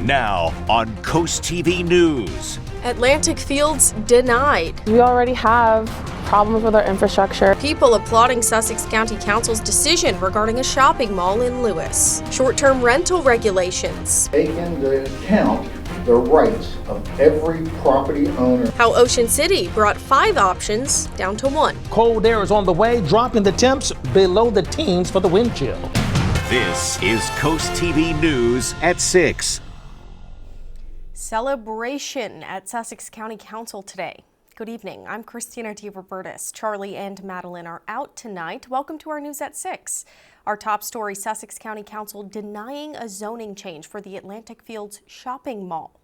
Now on CoastTV News. Atlantic Fields denied. We already have problems with our infrastructure. People applauding Sussex County Council's decision regarding a shopping mall in Lewis. Short-term rental regulations. Take into account the rights of every property owner. How Ocean City brought 5 options down to 1. Cold air is on the way, dropping the temps below the teens for the wind chill. This is CoastTV News at 6. Celebration at Sussex County Council today. Good evening. I'm Christina DeRobertis. Charlie and Madeline are out tonight. Welcome to our News at 6. Our top story, Sussex County Council denying a zoning change for the Atlantic Fields shopping mall.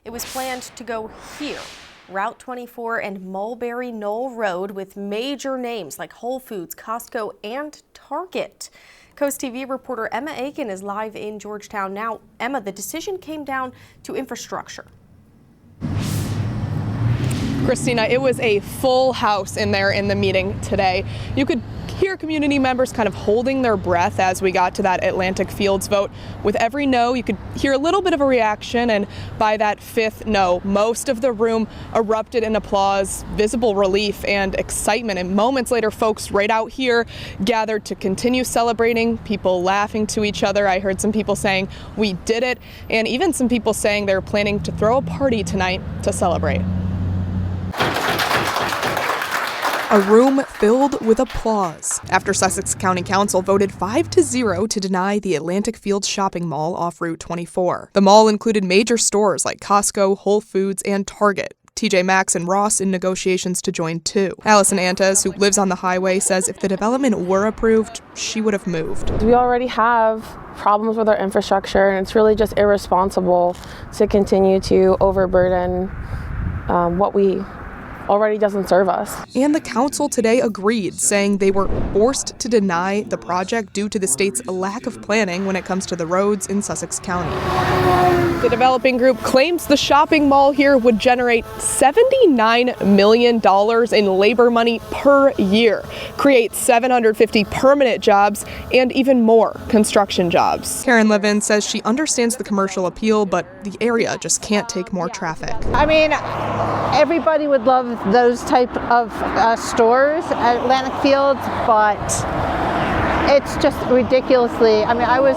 It was planned to go here, Route 24 and Mulberry Knoll Road, with major names like Whole Foods, Costco, and Target. CoastTV reporter Emma Aiken is live in Georgetown now. Emma, the decision came down to infrastructure. Christina, it was a full house in there in the meeting today. You could hear community members kind of holding their breath as we got to that Atlantic Fields vote. With every no, you could hear a little bit of a reaction, and by that 5th no, most of the room erupted in applause, visible relief and excitement. And moments later, folks right out here gathered to continue celebrating, people laughing to each other. I heard some people saying, "We did it," and even some people saying they're planning to throw a party tonight to celebrate. A room filled with applause after Sussex County Council voted 5-0 to deny the Atlantic Fields shopping mall off Route 24. The mall included major stores like Costco, Whole Foods, and Target. TJ Maxx and Ross in negotiations to join too. Allison Antes, who lives on the highway, says if the development were approved, she would have moved. We already have problems with our infrastructure, and it's really just irresponsible to continue to overburden what we already doesn't serve us. And the council today agreed, saying they were forced to deny the project due to the state's lack of planning when it comes to the roads in Sussex County. The developing group claims the shopping mall here would generate $79 million in labor money per year, create 750 permanent jobs, and even more construction jobs. Karen Levin says she understands the commercial appeal, but the area just can't take more traffic. I mean, everybody would love those type of stores at Atlantic Fields, but it's just ridiculously, I mean, I was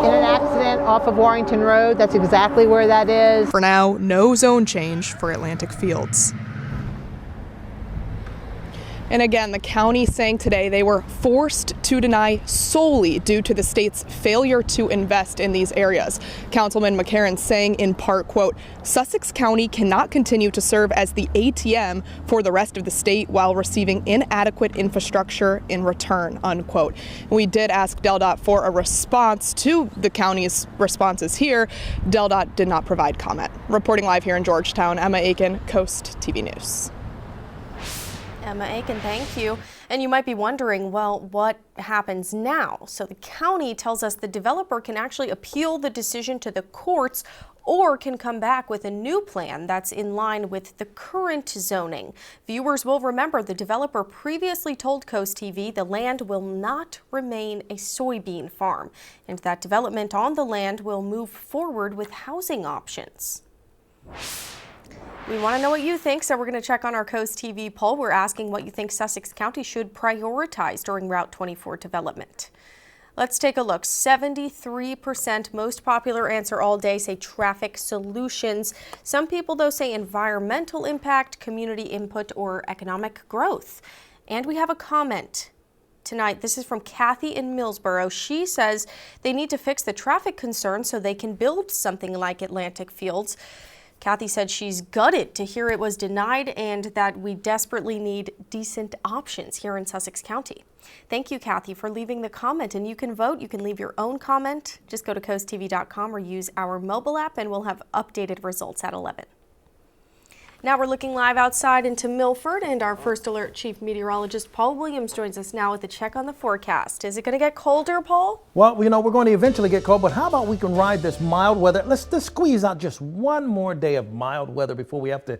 in an accident off of Warrington Road. That's exactly where that is. For now, no zone change for Atlantic Fields. And again, the county saying today they were forced to deny solely due to the state's failure to invest in these areas. Councilman McCarron saying in part, quote, Sussex County cannot continue to serve as the ATM for the rest of the state while receiving inadequate infrastructure in return, unquote. We did ask DelDOT for a response to the county's responses here. DelDOT did not provide comment. Reporting live here in Georgetown, Emma Aiken, Coast TV News. Emma Aiken, thank you. And you might be wondering, well, what happens now? So the county tells us the developer can actually appeal the decision to the courts or can come back with a new plan that's in line with the current zoning. Viewers will remember the developer previously told CoastTV the land will not remain a soybean farm, and that development on the land will move forward with housing options. We want to know what you think, so we're going to check on our CoastTV poll. We're asking what you think Sussex County should prioritize during Route 24 development. Let's take a look. 73% most popular answer all day say traffic solutions. Some people, though, say environmental impact, community input, or economic growth. And we have a comment tonight. This is from Kathy in Millsboro. She says they need to fix the traffic concerns so they can build something like Atlantic Fields. Kathy said she's gutted to hear it was denied and that we desperately need decent options here in Sussex County. Thank you, Kathy, for leaving the comment, and you can vote. You can leave your own comment. Just go to coasttv.com or use our mobile app and we'll have updated results at 11. Now we're looking live outside into Milford, and our First Alert Chief Meteorologist Paul Williams joins us now with a check on the forecast. Is it going to get colder, Paul? Well, you know, we're going to eventually get cold, but how about we can ride this mild weather? Let's squeeze out just one more day of mild weather before we have to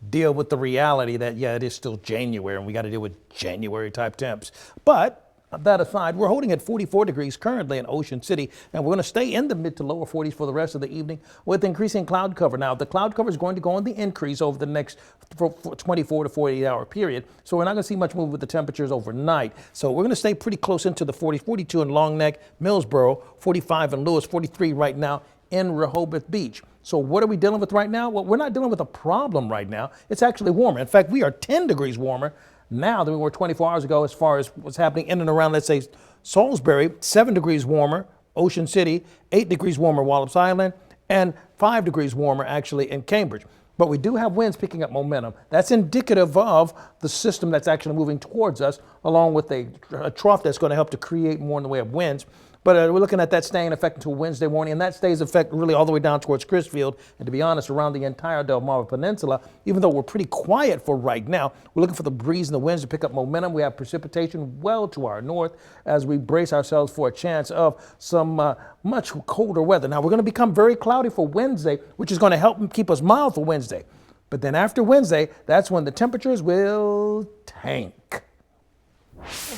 deal with the reality that, yeah, it is still January and we got to deal with January type temps. But that aside, we're holding at 44 degrees currently in Ocean City, and we're going to stay in the mid to lower 40s for the rest of the evening with increasing cloud cover. Now, the cloud cover is going to go on the increase over the next 24 to 48 hour period, so we're not going to see much move with the temperatures overnight. So we're going to stay pretty close into the 40s, 42 in Long Neck, Millsboro, 45 in Lewis, 43 right now in Rehoboth Beach. So what are we dealing with right now? Well, we're not dealing with a problem right now. It's actually warmer. In fact, we are 10 degrees warmer now than we were 24 hours ago as far as what's happening in and around, let's say, Salisbury, 7 degrees warmer, Ocean City, 8 degrees warmer, Wallops Island, and 5 degrees warmer actually in Cambridge. But we do have winds picking up momentum. That's indicative of the system that's actually moving towards us, along with a trough that's going to help to create more in the way of winds. But we're looking at that staying in effect until Wednesday morning, and that stays in effect really all the way down towards Crisfield, and to be honest, around the entire Delmarva Peninsula. Even though we're pretty quiet for right now, we're looking for the breeze and the winds to pick up momentum. We have precipitation well to our north as we brace ourselves for a chance of some much colder weather. Now, we're going to become very cloudy for Wednesday, which is going to help keep us mild for Wednesday. But then after Wednesday, that's when the temperatures will tank.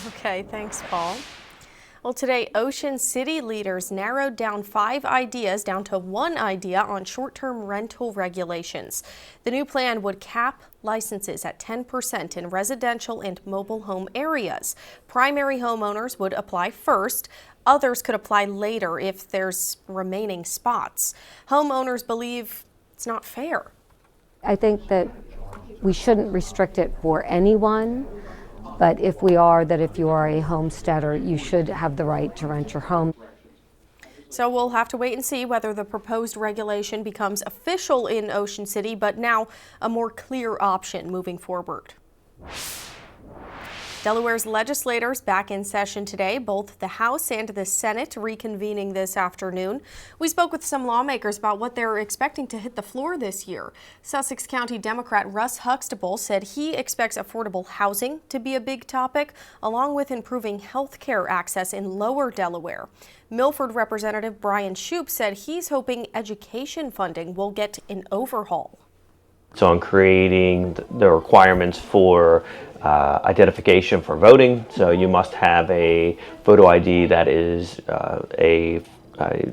Okay, thanks, Paul. Well, today, Ocean City leaders narrowed down 5 ideas down to 1 idea on short-term rental regulations. The new plan would cap licenses at 10% in residential and mobile home areas. Primary homeowners would apply first. Others could apply later if there's remaining spots. Homeowners believe it's not fair. I think that we shouldn't restrict it for anyone. But if we are, that if you are a homesteader, you should have the right to rent your home. So we'll have to wait and see whether the proposed regulation becomes official in Ocean City, but now a more clear option moving forward. Delaware's legislators back in session today, both the House and the Senate reconvening this afternoon. We spoke with some lawmakers about what they're expecting to hit the floor this year. Sussex County Democrat Russ Huxtable said he expects affordable housing to be a big topic, along with improving health care access in lower Delaware. Milford Representative Brian Shoup said he's hoping education funding will get an overhaul. So on creating the requirements for identification for voting. So you must have a photo ID that is a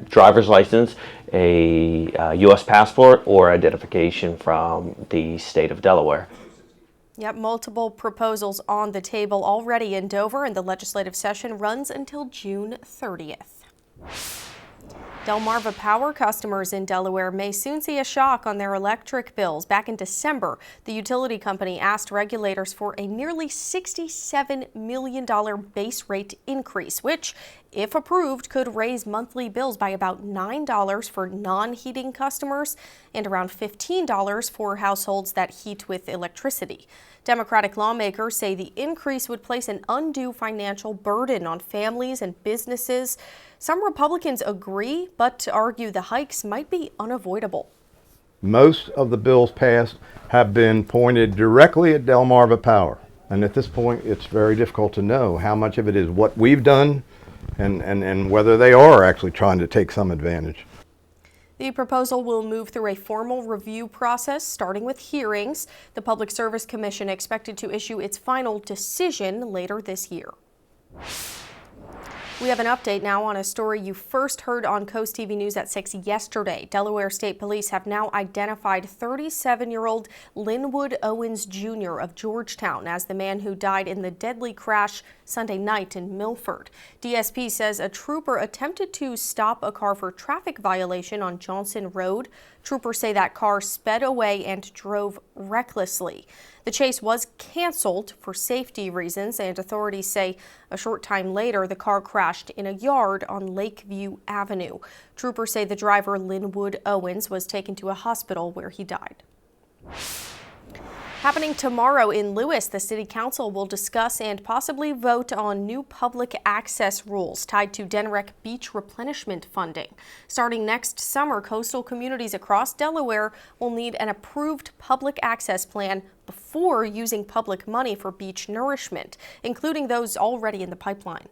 driver's license, a U.S. passport, or identification from the state of Delaware. Yep, multiple proposals on the table already in Dover, and the legislative session runs until June 30th. Delmarva Power customers in Delaware may soon see a shock on their electric bills. Back in December, the utility company asked regulators for a nearly $67 million base rate increase, which, if approved, could raise monthly bills by about $9 for non-heating customers and around $15 for households that heat with electricity. Democratic lawmakers say the increase would place an undue financial burden on families and businesses. Some Republicans agree, but argue the hikes might be unavoidable. Most of the bills passed have been pointed directly at Delmarva Power. And at this point, it's very difficult to know how much of it is what we've done and whether they are actually trying to take some advantage. The proposal will move through a formal review process, starting with hearings. The Public Service Commission expected to issue its final decision later this year. We have an update now on a story you first heard on CoastTV News at 6 yesterday. Delaware State Police have now identified 37-year-old Linwood Owens Jr. of Georgetown as the man who died in the deadly crash Sunday night in Milford. DSP says a trooper attempted to stop a car for traffic violation on Johnson Road. Troopers say that car sped away and drove recklessly. The chase was canceled for safety reasons, and authorities say a short time later the car crashed in a yard on Lakeview Avenue. Troopers say the driver, Linwood Owens, was taken to a hospital where he died. Happening tomorrow in Lewis, the City Council will discuss and possibly vote on new public access rules tied to Denrec beach replenishment funding. Starting next summer, coastal communities across Delaware will need an approved public access plan before using public money for beach nourishment, including those already in the pipeline.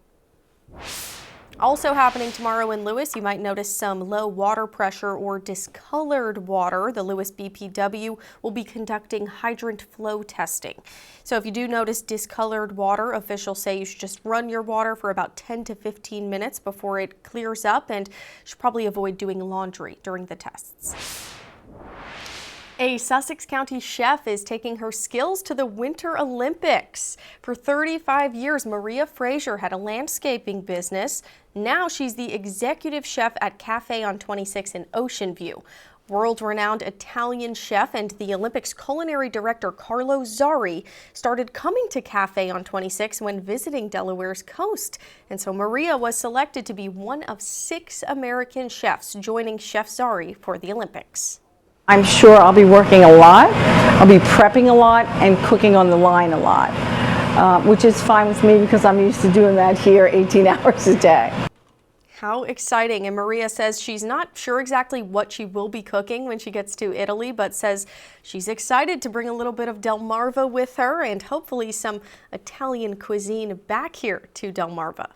Also happening tomorrow in Lewis, you might notice some low water pressure or discolored water. The Lewis BPW will be conducting hydrant flow testing. So if you do notice discolored water, officials say you should just run your water for about 10 to 15 minutes before it clears up, and should probably avoid doing laundry during the tests. A Sussex County chef is taking her skills to the Winter Olympics. For 35 years, Maria Frazier had a landscaping business. Now she's the executive chef at Cafe on 26 in Ocean View. World-renowned Italian chef and the Olympics culinary director Carlo Zari started coming to Cafe on 26 when visiting Delaware's coast. And so Maria was selected to be one of 6 American chefs joining Chef Zari for the Olympics. I'm sure I'll be working a lot, I'll be prepping a lot, and cooking on the line a lot, which is fine with me because I'm used to doing that here 18 hours a day. How exciting. And Maria says she's not sure exactly what she will be cooking when she gets to Italy, but says she's excited to bring a little bit of Delmarva with her and hopefully some Italian cuisine back here to Delmarva.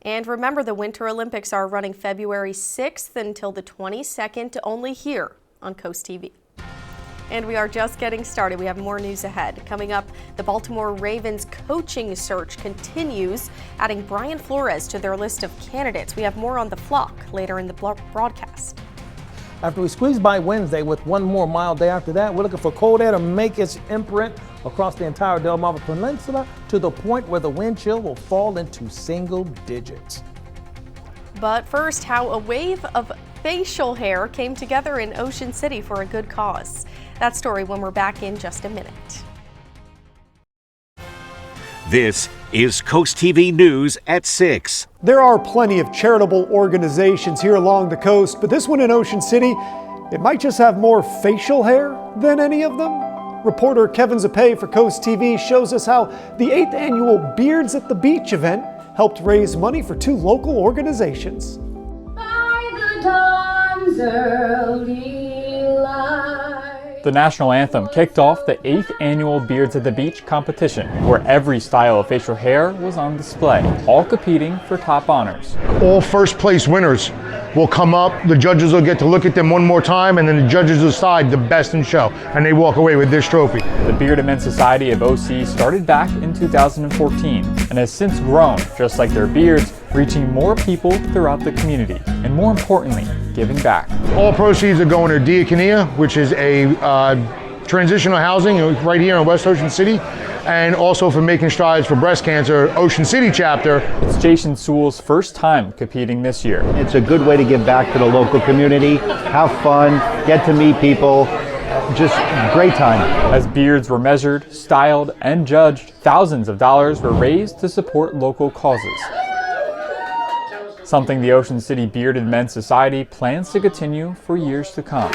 And remember, the Winter Olympics are running February 6th until the 22nd, only here on CoastTV. And we are just getting started. We have more news ahead. Coming up, the Baltimore Ravens coaching search continues, adding Brian Flores to their list of candidates. We have more on the flock later in the broadcast. After we squeeze by Wednesday with one more mild day after that, we're looking for cold air to make its imprint across the entire Delmarva Peninsula to the point where the wind chill will fall into single digits. But first, how a wave of facial hair came together in Ocean City for a good cause. That story when we're back in just a minute. This is Coast TV News at 6. There are plenty of charitable organizations here along the coast, but this one in Ocean City, it might just have more facial hair than any of them. Reporter Kevin Zappé for Coast TV shows us how the 8th annual Beards at the Beach event helped raise money for 2 local organizations. By the dawn's early light. The national anthem kicked off the 8th annual Beards at the Beach competition, where every style of facial hair was on display, all competing for top honors. All first place winners will come up, the judges will get to look at them one more time, and then the judges decide the best in show, and they walk away with this trophy. The Bearded Men's Society of OC started back in 2014 and has since grown, just like their beards, reaching more people throughout the community, and more importantly, giving back. All proceeds are going to Diakonia, which is a transitional housing right here in West Ocean City, and also for Making Strides for Breast Cancer Ocean City chapter. It's Jason Sewell's first time competing this year. It's a good way to give back to the local community, have fun, get to meet people, just great time. As beards were measured, styled, and judged, thousands of dollars were raised to support local causes. Something the Ocean City Bearded Men's Society plans to continue for years to come.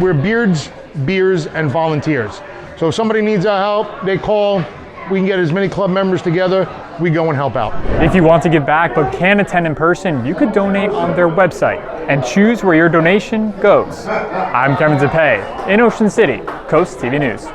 We're beards, beers, and volunteers. So if somebody needs our help, they call, we can get as many club members together, we go and help out. If you want to give back but can't attend in person, you could donate on their website and choose where your donation goes. I'm Kevin Zappé in Ocean City, Coast TV News.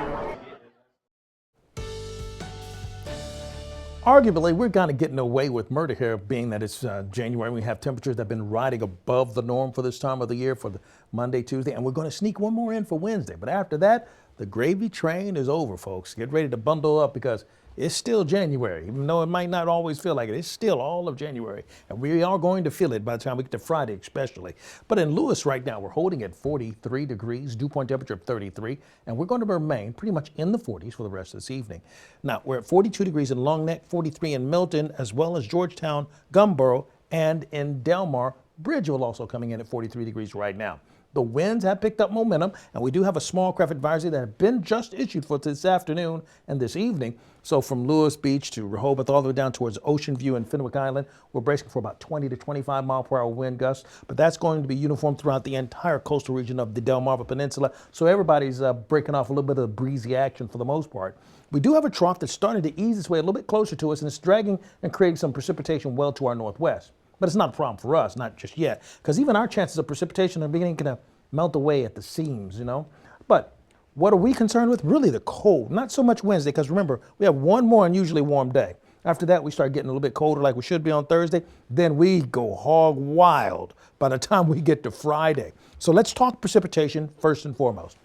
Arguably, we're kind of getting away with murder here, being that it's January. We have temperatures that have been riding above the norm for this time of the year for the Monday, Tuesday, and we're going to sneak one more in for Wednesday. But after that, the gravy train is over, folks. Get ready to bundle up because it's still January. Even though it might not always feel like it, it's still all of January. And we are going to feel it by the time we get to Friday especially. But in Lewis right now, we're holding at 43 degrees, dew point temperature of 33, and we're going to remain pretty much in the 40s for the rest of this evening. Now, we're at 42 degrees in Long Neck, 43 in Milton, as well as Georgetown, Gumboro, and in Delmar. Bridgeville also coming in at 43 degrees right now. The winds have picked up momentum, and we do have a small craft advisory that has been just issued for this afternoon and this evening. So from Lewis Beach to Rehoboth all the way down towards Ocean View and Fenwick Island, we're bracing for about 20 to 25 mile per hour wind gusts, but that's going to be uniform throughout the entire coastal region of the Delmarva Peninsula. So everybody's breaking off a little bit of the breezy action for the most part. We do have a trough that's starting to ease its way a little bit closer to us, and it's dragging and creating some precipitation well to our northwest. But it's not a problem for us, not just yet, because even our chances of precipitation are beginning to melt away at the seams, you know. But what are we concerned with? Really the cold, not so much Wednesday, because remember, we have one more unusually warm day. After that, we start getting a little bit colder like we should be on Thursday. Then we go hog wild by the time we get to Friday. So let's talk precipitation first and foremost.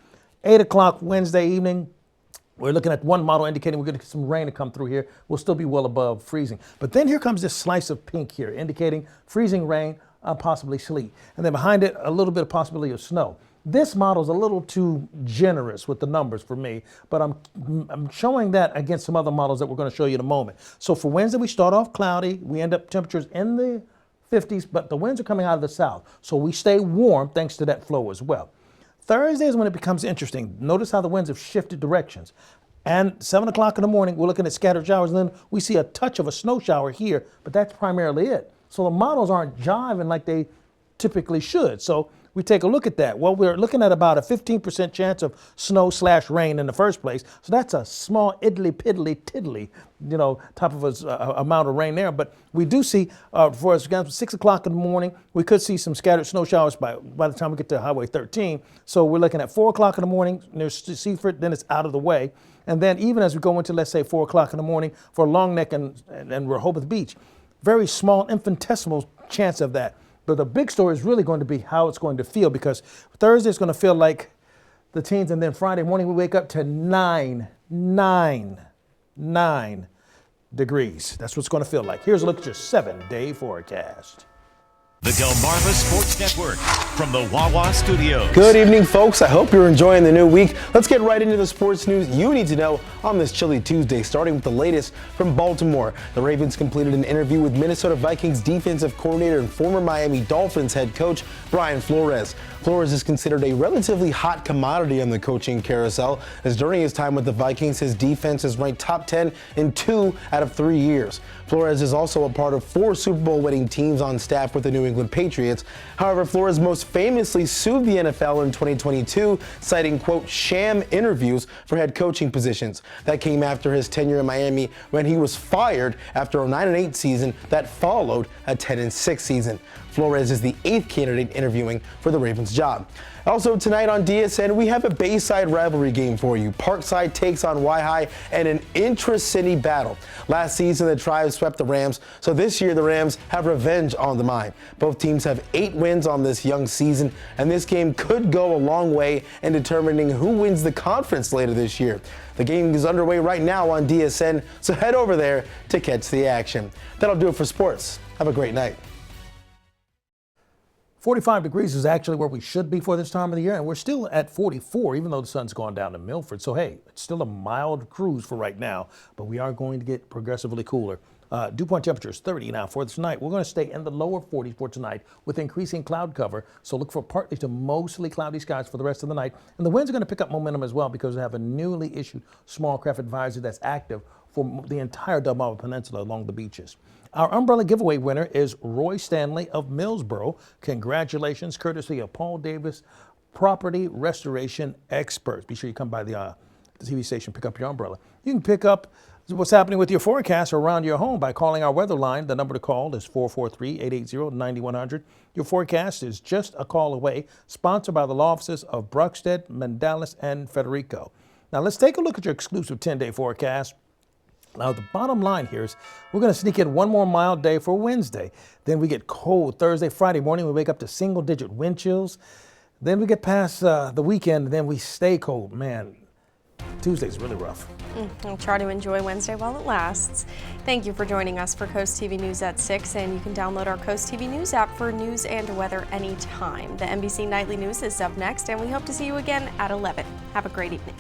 8 o'clock Wednesday evening, we're looking at one model indicating we're going to get some rain to come through here. We'll still be well above freezing. But then here comes this slice of pink here, indicating freezing rain, possibly sleet. And then behind it, a little bit of possibility of snow. This model is a little too generous with the numbers for me, but I'm showing that against some other models that we're going to show you in a moment. So for Wednesday, we start off cloudy. We end up temperatures in the 50s, but the winds are coming out of the south. So we stay warm thanks to that flow as well. Thursday is when it becomes interesting. Notice how the winds have shifted directions. And 7 o'clock in the morning, we're looking at scattered showers, and then we see a touch of a snow shower here, but that's primarily it. So the models aren't jiving like they typically should. So we take a look at that. Well, we're looking at about a 15% chance of snow/rain in the first place. So that's a small tiddly, type of amount of rain there. But we do see, for us, 6 o'clock in the morning, we could see some scattered snow showers by the time we get to Highway 13. So we're looking at 4 o'clock in the morning near Seaford, then it's out of the way. And then even as we go into, let's say, 4 o'clock in the morning for Long Neck and Rehoboth Beach, very small, infinitesimal chance of that. But the big story is really going to be how it's going to feel, because Thursday is going to feel like the teens, and then Friday morning we wake up to 9 degrees. That's what it's going to feel like. Here's a look at your 7-day forecast. The Delmarva Sports Network from the Wawa Studios. Good evening, folks. I hope you're enjoying the new week. Let's get right into the sports news you need to know on this chilly Tuesday, starting with the latest from Baltimore. The Ravens completed an interview with Minnesota Vikings defensive coordinator and former Miami Dolphins head coach Brian Flores. Flores is considered a relatively hot commodity on the coaching carousel, as during his time with the Vikings, his defense is ranked top 10 in 2 out of 3 years. Flores is also a part of 4 Super Bowl winning teams on staff with the New England Patriots. However, Flores most famously sued the NFL in 2022, citing, quote, sham interviews for head coaching positions. That came after his tenure in Miami, when he was fired after a 9-8 season that followed a 10-6 season. Flores is the 8th candidate interviewing for the Ravens job. Also tonight on DSN, we have a Bayside rivalry game for you. Parkside takes on Y-High and an intra-city battle. Last season, the Tribes swept the Rams, so this year the Rams have revenge on the mind. Both teams have 8 wins on this young season, and this game could go a long way in determining who wins the conference later this year. The game is underway right now on DSN, so head over there to catch the action. That'll do it for sports. Have a great night. 45 degrees is actually where we should be for this time of the year, and we're still at 44, even though the sun's gone down to Milford. So, hey, it's still a mild cruise for right now, but we are going to get progressively cooler. Dew point temperature is 30 now for tonight. We're going to stay in the lower 40s for tonight with increasing cloud cover. So look for partly to mostly cloudy skies for the rest of the night. And the winds are going to pick up momentum as well, because we have a newly issued small craft advisory that's active for the entire Delmarva Peninsula along the beaches. Our umbrella giveaway winner is Roy Stanley of Millsboro. Congratulations, courtesy of Paul Davis, property restoration experts. Be sure you come by the TV station, pick up your umbrella. You can pick up what's happening with your forecast around your home by calling our weather line. The number to call is 443-880-9100. Your forecast is just a call away, sponsored by the law offices of Bruckstead, Mandalis, and Federico. Now let's take a look at your exclusive 10-day forecast. Now, the bottom line here is we're going to sneak in one more mild day for Wednesday. Then we get cold Thursday, Friday morning. We wake up to single-digit wind chills. Then we get past the weekend, and then we stay cold. Man, Tuesday's really rough. I'll try to enjoy Wednesday while it lasts. Thank you for joining us for Coast TV News at 6, and you can download our Coast TV News app for news and weather anytime. The NBC Nightly News is up next, and we hope to see you again at 11. Have a great evening.